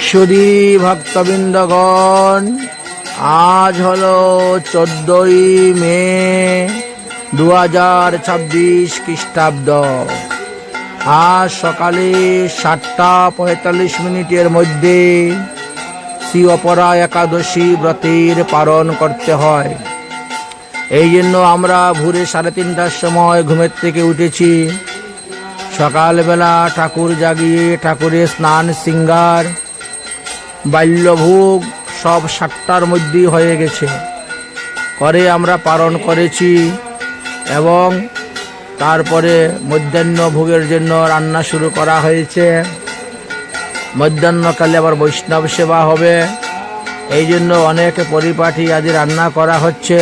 সুধী ভক্তবৃন্দগণ, আজ হলো 14ই মে 2026 খ্রিস্টাব্দ। আজ সকালে 7:45 মধ্যে শ্রী অপরা একাদশী ব্রতের পালন করতে হয়। এই জন্য আমরা ভোরে 3:30টার সময় ঘুমের থেকে উঠেছি। সকালবেলা ঠাকুর জাগিয়ে ঠাকুরের স্নান শৃঙ্গার বাল্যভোগ সব 7টার মধ্যেই হয়ে গেছে, করে আমরা পালন করেছি। এবং তারপরে মধ্যাহ্ন ভোগের জন্য রান্না শুরু করা হয়েছে। মধ্যাহ্নকালে আবার বৈষ্ণব সেবা হবে, এই জন্য অনেক পরিপাটি আদি রান্না করা হচ্ছে।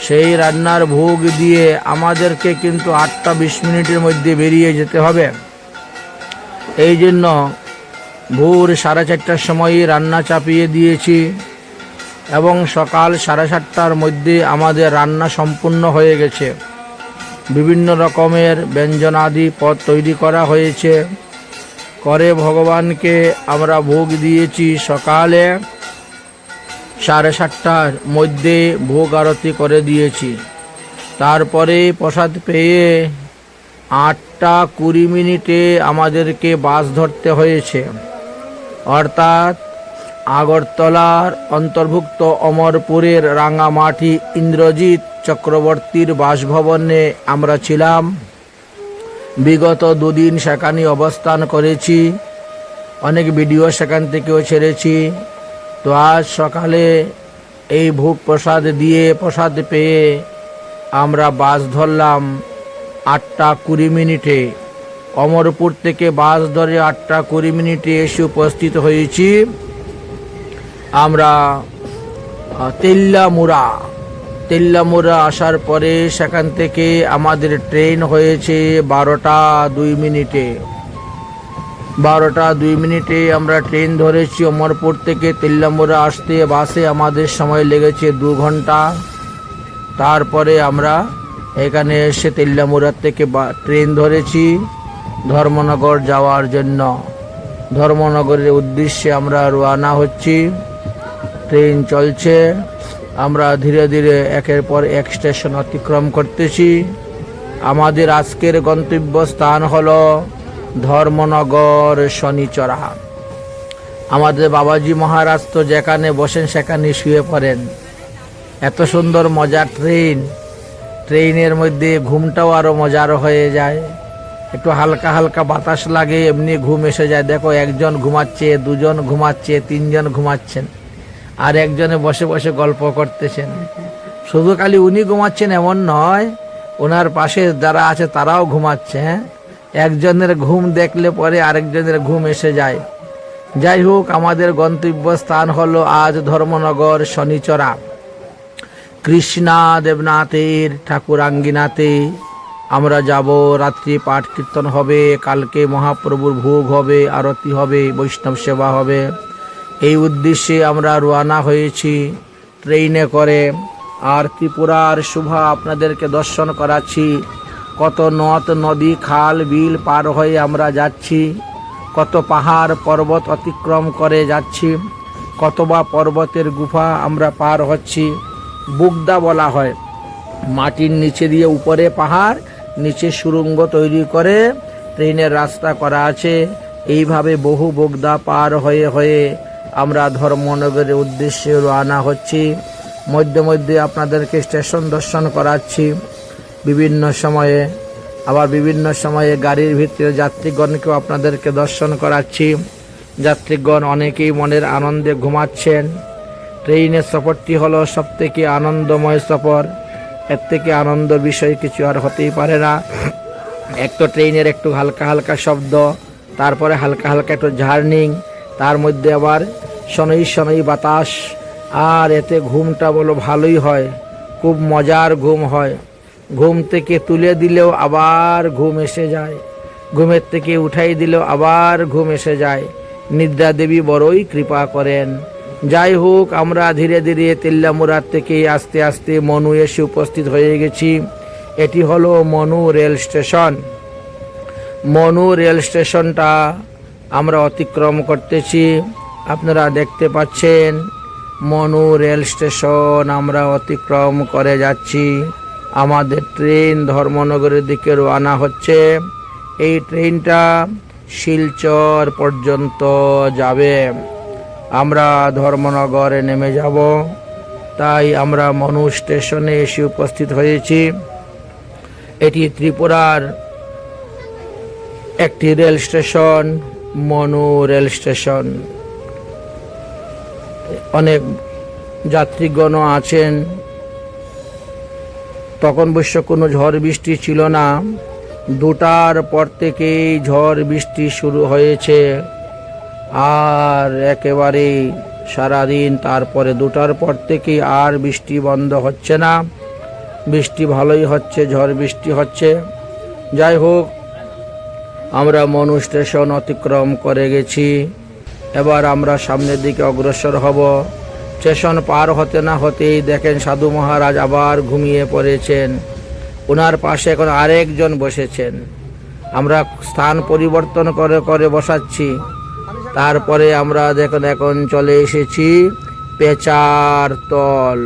সেই রান্নার ভোগ দিয়ে আমাদেরকে কিন্তু 8:20 মধ্যে বেরিয়ে যেতে হবে। এই জন্য ভোর 4:30টার সময় রান্না চাপিয়ে দিয়েছি এবং সকাল 7:30টার মধ্যে আমাদের রান্না সম্পূর্ণ হয়ে গেছে। বিভিন্ন রকমের ব্যঞ্জনাদি পদ তৈরি করা হয়েছে, করে ভগবানকে আমরা ভোগ দিয়েছি। সকালে 7:30টার মধ্যে ভোগ আরতি করে দিয়েছি। তারপরে প্রসাদ পেয়ে 8:20 আমাদেরকে বাস ধরতে হয়েছে। অর্থাৎ আগরতলার অন্তর্ভুক্ত অমরপুরের রাঙামাটি ইন্দ্রজিৎ চক্রবর্তীর বাসভবনে আমরা ছিলাম। বিগত 2 দিন সেখানে অবস্থান করেছি, অনেক ভিডিও সেখান থেকেও ছেড়েছি। তো আজ সকালে এই ভোগ প্রসাদ দিয়ে প্রসাদ পেয়ে আমরা বাস ধরলাম 8:20। অমরপুর থেকে বাস ধরে 8:20 এসে উপস্থিত হয়েছি আমরা তেল্লামুড়া। আসার পরে সেখান থেকে আমাদের ট্রেন হয়েছে 12:02। 12:02 আমরা ট্রেন ধরেছি। অমরপুর থেকে তেল্লামুড়া আসতে বাসে আমাদের সময় লেগেছে 2 ঘন্টা। তারপরে আমরা এখানে এসে তেল্লামুড়ার থেকে ট্রেন ধরেছি ধর্মনগর যাওয়ার জন্য। ধর্মনগরের উদ্দেশ্যে আমরা রওনা হচ্ছি। ট্রেন চলছে, আমরা ধীরে ধীরে একের পর এক স্টেশন অতিক্রম করতেছি। আমাদের আজকের গন্তব্য স্থান হলো ধর্মনগর শনিচড়া। আমাদের বাবাজি মহারাজ তো যেখানে বসেন সেখানে শুয়ে পড়েন। এত সুন্দর মজার ট্রেনের মধ্যে ঘুমটাও আরো মজার হয়ে যায়। একটু হালকা হালকা বাতাস লাগে, এমনি ঘুম এসে যায়। দেখো, একজন ঘুমাচ্ছে, 2 জন ঘুমাচ্ছে, 3 জন ঘুমাচ্ছেন, আর একজনে বসে বসে গল্প করতেছেন। শুধু খালি উনি ঘুমাচ্ছেন এমন নয়, ওনার পাশে যারা আছে তারাও ঘুমাচ্ছে। একজনের ঘুম দেখলে পরে আরেকজনের ঘুম এসে যায়। যাই হোক, আমাদের গন্তব্য স্থান হলো আজ ধর্মনগর শনিচড়া। কৃষ্ণা দেবনাথের ঠাকুরাঙ্গিনাতে আমরা যাব। রাত্রি পাঠ কীর্তন হবে, কালকে মহাপ্রভুর ভোগ হবে, আরতি হবে, বৈষ্ণব সেবা হবে। এই উদ্দেশ্যে আমরা রওনা হয়েছি ট্রেনে করে। আর ত্রিপুরার শোভা আপনাদেরকে দর্শন করাচ্ছি। কত নদ নদী খাল বিল পার হয়ে আমরা যাচ্ছি, কত পাহাড় পর্বত অতিক্রম করে যাচ্ছি, কত বা পর্বতের গুফা আমরা পার হচ্ছি। বুগদা বলা হয়, মাটির নিচে দিয়ে উপরে পাহাড়, নিচে সুড়ঙ্গ তৈরি করে ট্রেনের রাস্তা করা আছে। এইভাবে বহু বুগদা পার হয়ে হয়ে আমরা ধর্মনগরের উদ্দেশ্যে রওনা হচ্ছি। মধ্যে মধ্যে আপনাদেরকে স্টেশন দর্শন করাচ্ছি বিভিন্ন সময়ে। আবার বিভিন্ন সময়ে গাড়ির ভিতরে যাত্রীগণকেও আপনাদেরকে দর্শন করাচ্ছি। যাত্রীগণ অনেকেই মনের আনন্দে ঘুমাচ্ছেন। ট্রেনের সফরটি হলো সবথেকে আনন্দময় সফর। এর থেকে আনন্দ বিষয় কিছু আর হতেই পারে না। এক তো ট্রেনের একটু হালকা হালকা শব্দ, তারপরে হালকা হালকা একটু জার্নিং, তার মধ্যে আবার শনৈ শনৈ বাতাস। আর এতে ঘুমটা বলো ভালোই হয়, খুব মজার ঘুম হয়। ঘুম থেকে তুলে দিলেও আবার ঘুম এসে যায়, ঘুমের থেকে উঠাই দিলেও আবার ঘুম এসে যায়। নিদ্রা দেবী বড়ই কৃপা করেন। যাই হোক, আমরা ধীরে ধীরে তেল্লামুড়ার থেকে আস্তে আস্তে মনু এসে উপস্থিত হয়ে গেছি। এটি হলো Manu rail station. Manu rail স্টেশনটা আমরা অতিক্রম করতেছি। আপনারা দেখতে পাচ্ছেন মনু রেল স্টেশন আমরা অতিক্রম করে যাচ্ছি। আমাদের ট্রেন ধর্মনগরের দিকে রওনা হচ্ছে। এই ট্রেনটা শিলচর পর্যন্ত যাবে। আমরা ধর্মনগরে নেমে যাব, তাই আমরা মনু স্টেশনে এসে উপস্থিত হয়েছি। এটি ত্রিপুরার একটি rail station, Manu rail station. অনেক যাত্রীগণ আছেন। তখন অবশ্য কোনো ঝড় বৃষ্টি ছিল না। 2টার পর থেকেই ঝড় বৃষ্টি শুরু হয়েছে, আর একেবারে সারাদিন। তারপরে 2টার পর থেকেই আর বৃষ্টি বন্ধ হচ্ছে না। বৃষ্টি ভালোই হচ্ছে, ঝড় বৃষ্টি হচ্ছে। যাই হোক, আমরা মনু স্টেশন অতিক্রম করে গেছি। এবার আমরা সামনের দিকে অগ্রসর হব। স্টেশন পার হতে না হতেই দেখেন সাধু মহারাজ আবার ঘুমিয়ে পড়েছেন। ওনার পাশে এখন আরেকজন বসেছেন। আমরা স্থান পরিবর্তন করে করে বসাচ্ছি। তারপরে আমরা দেখুন এখন চলে এসেছি পেচারতল।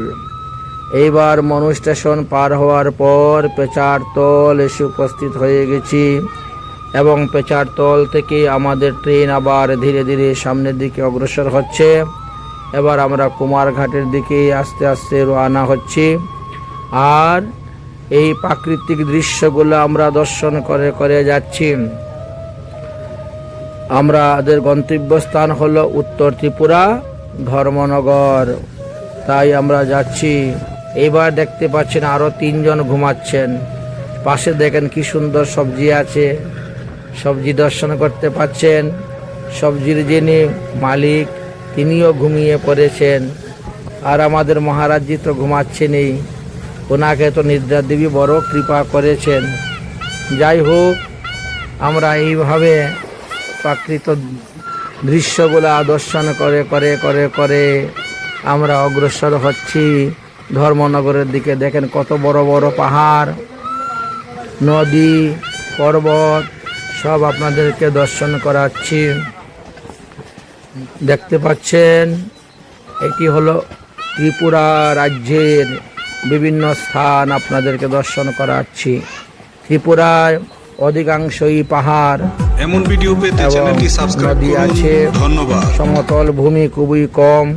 এইবার মনু স্টেশন পার হওয়ার পর পেচারতল এসে উপস্থিত হয়ে গেছি, এবং পেচারতল থেকে আমাদের ট্রেন আবার ধীরে ধীরে সামনের দিকে অগ্রসর হচ্ছে। এবার আমরা কুমারঘাটের দিকে আস্তে আস্তে রওনা হচ্ছি। আর এই প্রাকৃতিক দৃশ্যগুলো আমরা দর্শন করে করে যাচ্ছি। আমাদের গন্তব্যস্থান হলো উত্তর ত্রিপুরা ধর্মনগর, তাই আমরা যাচ্ছি। এইবার দেখতে পাচ্ছেন আরো 3 জন ঘুমাচ্ছেন। পাশে দেখেন কি সুন্দর সবজি আছে, সবজি দর্শন করতে পাচ্ছেন। সবজির যিনি মালিক তিনিও ঘুমিয়ে পড়েছেন, আর আমাদের মহারাজজি তো ঘুমাচ্ছেনই। ওনাকে তো নিদ্রা দেবী বড় কৃপা করেছেন। যাই হোক, আমরা এইভাবে প্রাকৃত দৃশ্যগুলা দর্শন করে করে করে করে আমরা অগ্রসর হচ্ছি ধর্মনগরের দিকে। দেখেন কত বড় বড় পাহাড়, নদী, পর্বত সব আপনাদেরকে দর্শন করাচ্ছি। দেখতে পাচ্ছেন এটি হলো ত্রিপুরা রাজ্যের বিভিন্ন স্থান আপনাদেরকে দর্শন করাচ্ছি। ত্রিপুরায় অধিকাংশই পাহাড়, এমন ভিডিও পেতে চ্যানেলটি সাবস্ক্রাইব নদী করুন। আছে, ধন্যবাদ। সমতল ভূমি খুবই কম।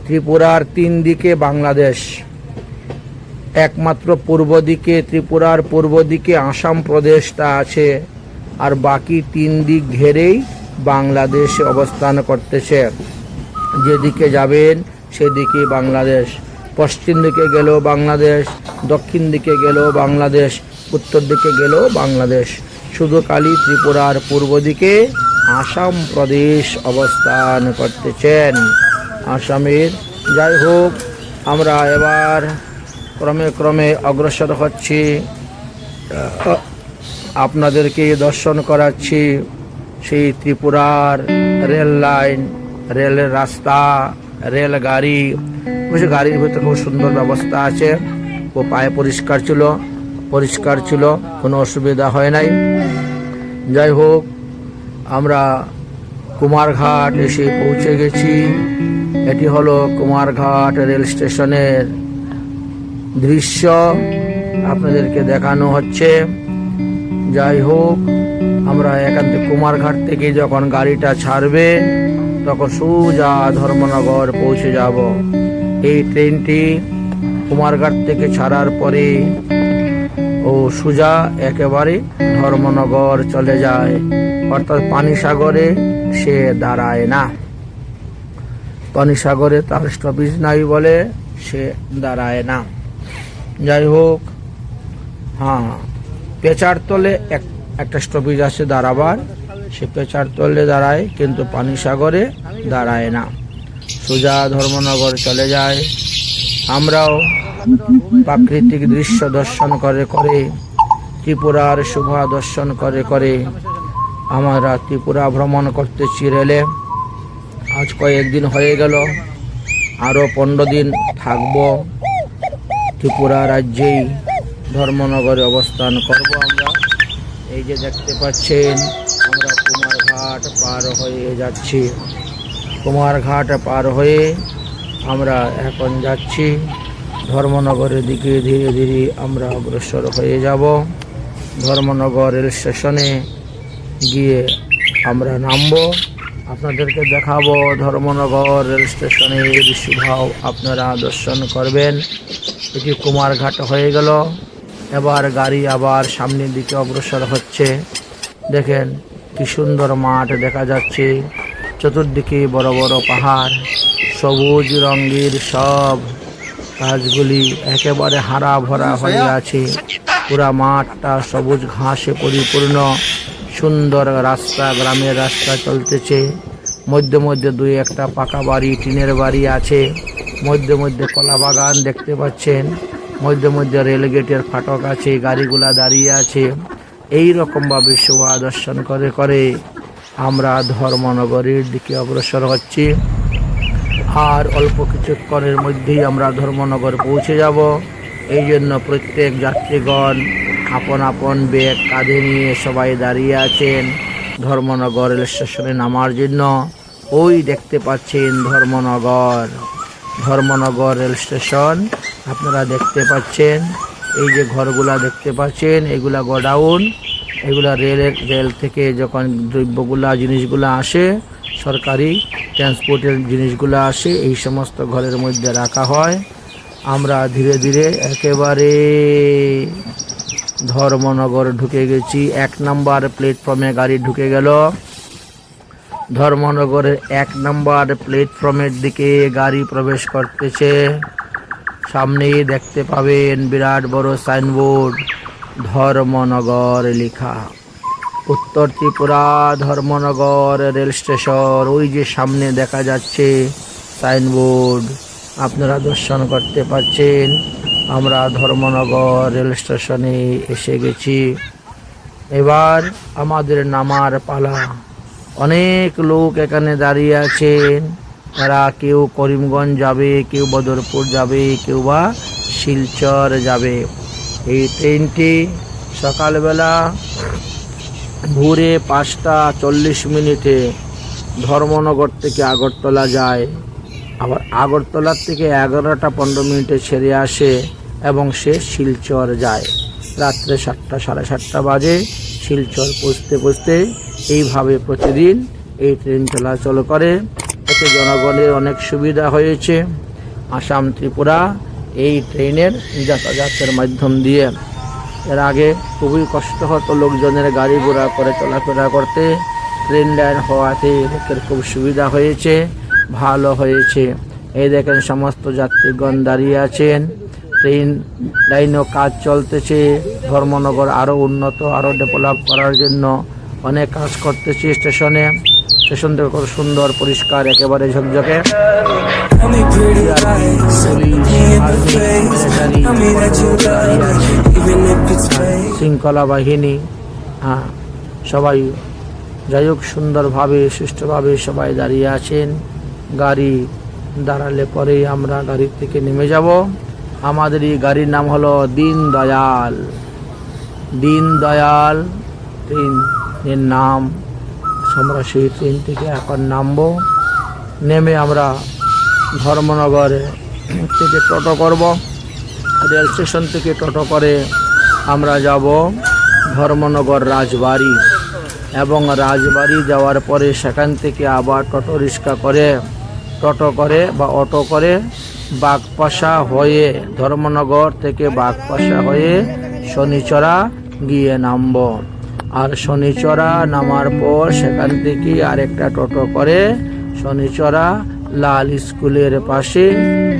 ত্রিপুরার 3 দিকে বাংলাদেশ, একমাত্র পূর্ব দিকে ত্রিপুরার পূর্ব দিকে আসাম প্রদেশটা আছে, আর বাকি 3 দিক ঘেরেই বাংলাদেশ অবস্থান করতেছে। যেদিকে যাবেন সেদিকে বাংলাদেশ। পশ্চিম দিকে গেলেও বাংলাদেশ, দক্ষিণ দিকে গেলেও বাংলাদেশ, উত্তর দিকে গেলেও বাংলাদেশ। শুধু খালি ত্রিপুরার পূর্ব দিকে আসাম প্রদেশ অবস্থান করতেছেন, আসামের। যাই হোক, আমরা এবার ক্রমে ক্রমে অগ্রসর হচ্ছি। আপনাদেরকে দর্শন করাচ্ছি সেই ত্রিপুরার রেল লাইন, রেলের রাস্তা, রেলগাড়ি। অবশ্য গাড়ির ভিতরে খুব সুন্দর ব্যবস্থা আছে। ও পায়ে পরিষ্কার ছিল, কোনো অসুবিধা হয় নাই। যাই হোক, আমরা কুমারঘাট এসে পৌঁছে গেছি। এটি হলো কুমারঘাট রেল স্টেশনের দৃশ্য আপনাদেরকে দেখানো হচ্ছে। যাই হোক, আমরা এখান থেকে কুমারঘাট থেকে যখন গাড়িটা ছাড়বে তখন সোজা ধর্মনগর পৌঁছে যাব। এই ট্রেনটি কুমারঘাট থেকে ছাড়ার পরে ও সোজা একেবারে ধর্মনগর চলে যায়, অর্থাৎ পানিসাগরে সে দাঁড়ায় না। পানিসাগরে তার স্টপেজ নাই বলে সে দাঁড়ায় না। যাই হোক, হ্যাঁ, পেচারতলে একটা স্টপেজ আছে দাঁড়াবার, সে পেচারতলে দাঁড়ায়, কিন্তু পানিসাগরে দাঁড়ায় না, সোজা ধর্মনগর চলে যায়। আমরাও প্রাকৃতিক দৃশ্য দর্শন করে করে, ত্রিপুরার শোভা দর্শন করে করে আমরা ত্রিপুরা ভ্রমণ করতেছি রেলে। আজ কয়েকদিন হয়ে গেল, আরও 15 দিন থাকব ত্রিপুরা রাজ্যেই, ধর্মনগরে অবস্থান করব আমরা। এই যে দেখতে পাচ্ছেন আমরা কুমারঘাট কুমারঘাট পার হয়ে যাচ্ছি। কুমারঘাট পার হয়ে আমরা এখন যাচ্ছি ধর্মনগরের দিকে। ধীরে ধীরে আমরা অগ্রসর হয়ে যাব। ধর্মনগর রেল স্টেশনে গিয়ে আমরা নামবো, আপনাদেরকে দেখাবো ধর্মনগর রেল স্টেশনের শোভাও আপনারা দর্শন করবেন। এটি কুমারঘাট হয়ে গেল। এবার গাড়ি আবার সামনের দিকে অগ্রসর হচ্ছে। দেখেন কি সুন্দর মাঠ দেখা যাচ্ছে, চতুর্দিকে বড় বড় পাহাড়, সবুজ রঙের সব গাছগুলি একেবারে হারা ভরা হয়ে আছে। পুরা মাঠটা সবুজ ঘাসে পরিপূর্ণ। সুন্দর রাস্তা, গ্রামের রাস্তা চলতেছে। মধ্যে মধ্যে দুই একটা পাকা বাড়ি, টিনের বাড়ি আছে। মধ্যে মধ্যে কলা বাগান দেখতে পাচ্ছেন। মধ্যে মধ্যে রেল গেটের ফাটক আছে, গাড়িগুলা দাঁড়িয়ে আছে। এই রকমভাবে শোভা দর্শন করে করে আমরা ধর্মনগরের দিকে অগ্রসর হচ্ছি। আর অল্প কিছুক্ষণের মধ্যেই আমরা ধর্মনগর পৌঁছে যাব। এই জন্য প্রত্যেক যাত্রীগণ আপন আপন ব্যাগ কাঁধে নিয়ে সবাই দাঁড়িয়ে আছেন ধর্মনগর রেল স্টেশনে নামার জন্য। ওই দেখতে পাচ্ছেন ধর্মনগর, ধর্মনগর রেল স্টেশন আপনারা দেখতে পাচ্ছেন। এই যে ঘরগুলা দেখতে পাচ্ছেন, এগুলা গোডাউন। এগুলা রেল থেকে যখন দ্রব্যগুলা জিনিসগুলা আসে, সরকারি ট্রান্সপোর্টের জিনিসগুলো আসে, এই সমস্ত ঘরের মধ্যে রাখা হয়। আমরা ধীরে ধীরে একেবারে ধর্মনগর ঢুকে গেছি। 1 নম্বর প্ল্যাটফর্মে গাড়ি ঢুকে গেল। ধর্মনগরের 1 নম্বর প্ল্যাটফর্মের দিকে গাড়ি প্রবেশ করতেছে। সামনেই দেখতে পাবেন বিরাট বড় সাইনবোর্ড ধর্মনগর লেখা। উত্তর ত্রিপুরা ধর্মনগর রেল স্টেশন ওই যে সামনে দেখা যাচ্ছে সাইনবোর্ড, আপনারা দর্শন করতে পাচ্ছেন। আমরা ধর্মনগর রেল স্টেশনে এসে গেছি। এবার আমাদের নামার পালা। অনেক লোক এখানে দাঁড়িয়ে আছেন। এরা কেউ করিমগঞ্জ যাবে, কেউ বদরপুর যাবে, কেউ বা শিলচর যাবে। এই ট্রেনটি সকালবেলা ভোরে 5:40 ধর্মনগর থেকে আগরতলা যায়। আবার আগরতলার থেকে 11:15 ছেড়ে আসে এবং সে শিলচর যায়। রাত্রে 7টা, 7:30 বাজে শিলচর পৌঁছতে পৌঁছতে। এইভাবে প্রতিদিন এই ট্রেন চলাচল করে। এতে জনগণের অনেক সুবিধা হয়েছে। আসাম ত্রিপুরা এই ট্রেনের যাতায়াতের মাধ্যম দিয়ে। এর আগে খুবই কষ্ট হতো লোকজনের গাড়ি ঘোড়া করে চলাফেরা করতে। ট্রেন লাইন হওয়াতে লোকের খুব সুবিধা হয়েছে, ভালো হয়েছে। এই দেখেন সমস্ত যাত্রীগণ দাঁড়িয়ে আছেন। ট্রেন লাইনও কাজ চলতেছে। ধর্মনগর আরও উন্নত, আরও ডেভেলপ করার জন্য অনেক কাজ করতেছে। স্টেশনটা খুব সুন্দর, পরিষ্কার, একেবারে ঝকঝকে। শৃঙ্খলা বাহিনী, সবাই যাই হোক সুন্দরভাবে সুষ্ঠুভাবে সবাই দাঁড়িয়ে আছেন। গাড়ি দাঁড়ালে পরে আমরা গাড়ি থেকে নেমে যাব। আমাদের এই গাড়ির নাম হলো দীনদয়াল। দীনদয়াল ট্রেনের নাম। আমরা সেই ট্রেন থেকে এখন নামবো। নেমে আমরা ধর্মনগর থেকে টোটো করব। রেল স্টেশন থেকে টোটো করে আমরা যাব ধর্মনগর রাজবাড়ি। এবং রাজবাড়ি যাওয়ার পরে সেখান থেকে আবার টোটো করে বা অটো করে বাগপাশা হয়ে, ধর্মনগর থেকে বাগপাশা হয়ে শনিচরা গিয়ে নামব। আর শনিচরা নামার পর সেখান থেকে আরেকটা টোটো করে শনিচরা লাল স্কুলের পাশে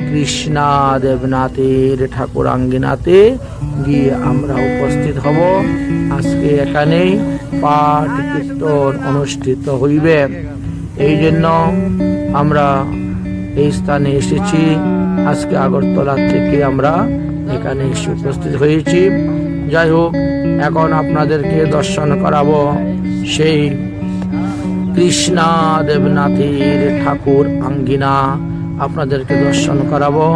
কৃষ্ণা দেবনাথের ঠাকুরাঙ্গিনাতে গিয়ে আমরা উপস্থিত হব। আজকে এখানেই পাঠ কীর্তন অনুষ্ঠিত হইবে। এই জন্য আমরা এই স্থানে এসেছি। আজকে আগরতলা থেকে আমরা এখানে এসে উপস্থিত হয়েছি। যাই হোক, এখন আপনাদেরকে দর্শন করাবো সেই কৃষ্ণা দেবনাথের ঠাকুর আঙ্গিনা। আপনাদেরকে দর্শন করাবো।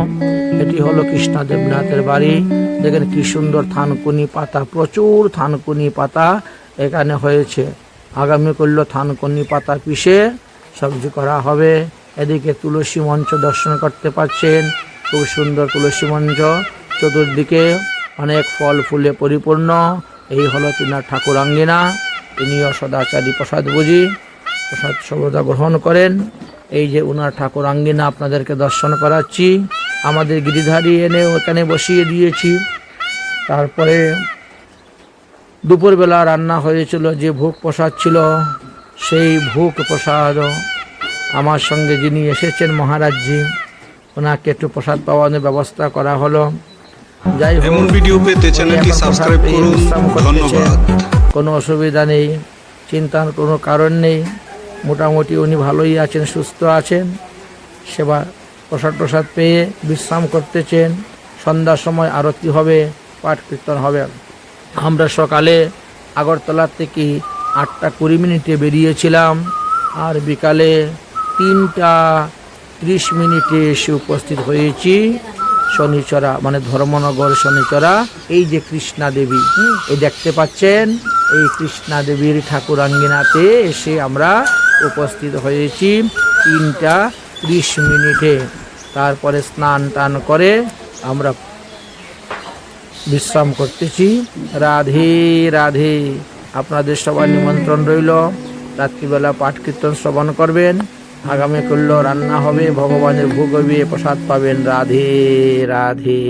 এটি হলো কৃষ্ণা দেবনাথের বাড়ি। দেখেন কি সুন্দর থানকুনি পাতা, প্রচুর থানকুনি পাতা এখানে হয়েছে। আগামী করল থানকুনি পাতা পিষে সবজি করা হবে। এদিকে তুলসী মঞ্চ দর্শন করতে পাচ্ছেন, খুব সুন্দর তুলসী মঞ্চ, চতুর্দিকে অনেক ফল ফুলে পরিপূর্ণ। এই হলো তিনার ঠাকুরাঙ্গিনা। তিনিও সদাচারী প্রসাদ বুঝি, প্রসাদ সর্বদা গ্রহণ করেন। এই যে উনার ঠাকুরাঙ্গিনা আপনাদেরকে দর্শন করাচ্ছি। আমাদের গিরিধারী এনে ওখানে বসিয়ে দিয়েছি। তারপরে দুপুরবেলা রান্না হয়েছিল, যে ভোগ প্রসাদ ছিল সেই ভোগ প্রসাদ আমার সঙ্গে যিনি এসেছেন মহারাজজি, ওনাকে একটু প্রসাদ পাওয়ানোর ব্যবস্থা করা হলো। যাই হোক, এমন ভিডিও পেতে চ্যানেলটি এখন সাবস্ক্রাইব প্রসাদ পেয়ে করুন। বিশ্রাম করতেছেন। ধন্যবাদ। কোনো অসুবিধা নেই, চিন্তার কোনো কারণ নেই। মোটামুটি উনি ভালোই আছেন, সুস্থ আছেন। সেবা প্রসাদ পেয়ে বিশ্রাম করতেছেন। সন্ধ্যার সময় আরতি হবে, পাঠ কীর্তন হবে। আমরা সকালে আগরতলা থেকে 8:20 বেরিয়েছিলাম, আর বিকালে 3:30 এসে উপস্থিত হয়েছি শনিচরা, মানে ধর্মনগর শনিচরা। এই যে কৃষ্ণা দেবী, এই দেখতে পাচ্ছেন, এই কৃষ্ণা দেবীর ঠাকুরাঙ্গিনাতে এসে আমরা উপস্থিত হয়েছি 3:30। তারপরে স্নান টান করে আমরা বিশ্রাম করতেছি। রাধে রাধে। আপনাদের সবার নিমন্ত্রণ রইল, রাত্রিবেলা পাঠ কীর্তন শ্রবণ করবেন। আগামী করল রান্না হবে, ভগবানের ভোগ হবে, প্রসাদ পাবেন। রাধে রাধে।